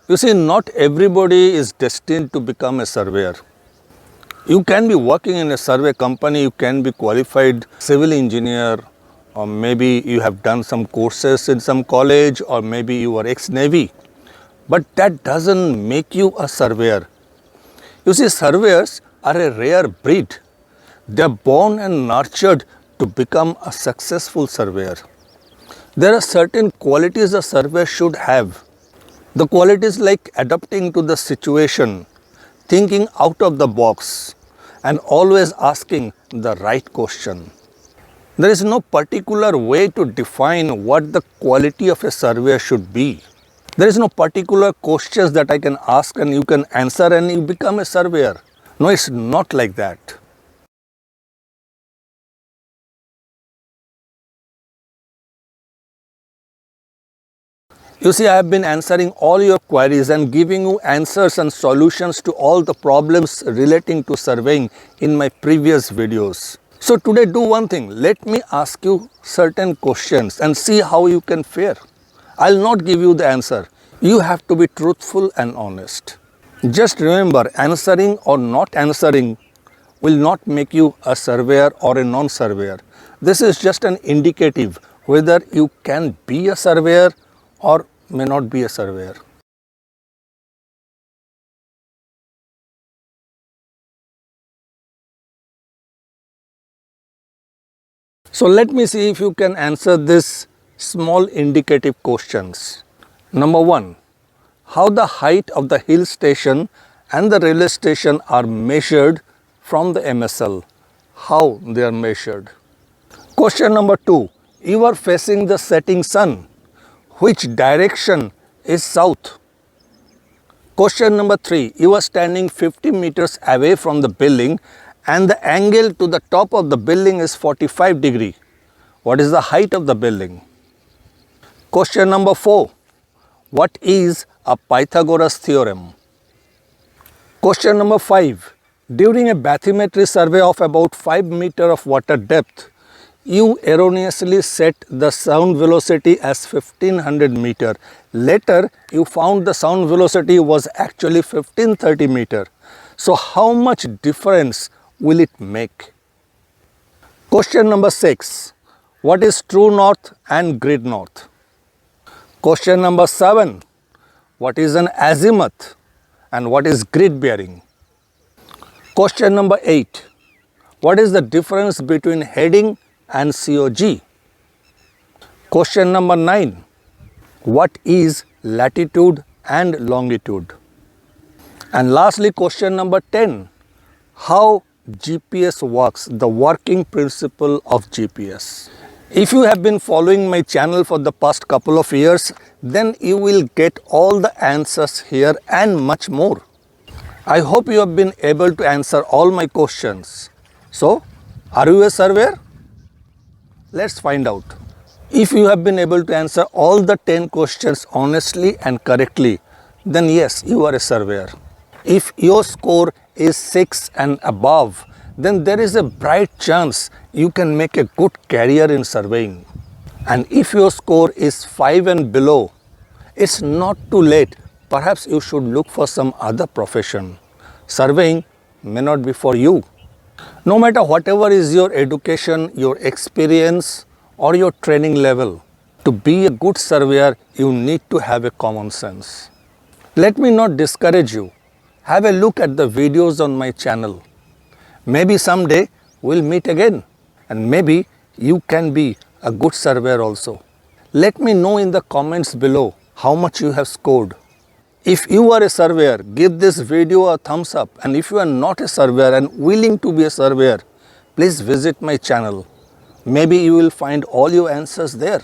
You see, not everybody is destined to become a surveyor. You can be working in a survey company, you can be qualified civil engineer, or maybe you have done some courses in some college, or maybe you are ex-Navy. But that doesn't make you a surveyor. You see, surveyors are a rare breed. They are born and nurtured to become a successful surveyor. There are certain qualities a surveyor should have. The qualities like adapting to the situation, thinking out of the box, and always asking the right question. There is no particular way to define what the quality of a surveyor should be. There is no particular questions that I can ask and you can answer and you become a surveyor. No, it's not like that. You see, I have been answering all your queries and giving you answers and solutions to all the problems relating to surveying in my previous videos. So today do one thing, let me ask you certain questions and see how you can fare. I'll not give you the answer. You have to be truthful and honest. Just remember, answering or not answering will not make you a surveyor or a non-surveyor. This is just an indicative whether you can be a surveyor or may not be a surveyor. So let me see if you can answer this small indicative questions. Number 1. How the height of the hill station and the railway station are measured from the MSL. How they are measured. Question number 2. You are facing the setting sun. Which direction is south? Question number 3. You are standing 50 meters away from the building and the angle to the top of the building is 45 degree. What is the height of the building? Question number 4. What is a Pythagoras theorem? Question number 5. During a bathymetry survey of about 5 meters of water depth, you erroneously set the sound velocity as 1500 meter. Later, you found the sound velocity was actually 1530 meter. So, how much difference will it make? Question number 6. What is true north and grid north? Question number 7. What is an azimuth and what is grid bearing? Question number 8. What is the difference between heading and COG? Question number 9. What is latitude and longitude? And lastly, question number 10. How GPS works, the working principle of GPS. If you have been following my channel for the past couple of years, then you will get all the answers here and much more. I hope you have been able to answer all my questions. So, are you a surveyor? Let's find out. If you have been able to answer all the 10 questions honestly and correctly, then yes, you are a surveyor. If your score is 6 and above, then there is a bright chance you can make a good career in surveying. And if your score is 5 and below, it's not too late. Perhaps you should look for some other profession. Surveying may not be for you. No matter whatever is your education, your experience or your training level, to be a good surveyor, you need to have a common sense. Let me not discourage you. Have a look at the videos on my channel. Maybe someday we'll meet again and maybe you can be a good surveyor also. Let me know in the comments below how much you have scored. If you are a surveyor, give this video a thumbs up, and if you are not a surveyor and willing to be a surveyor, please visit my channel. Maybe you will find all your answers there.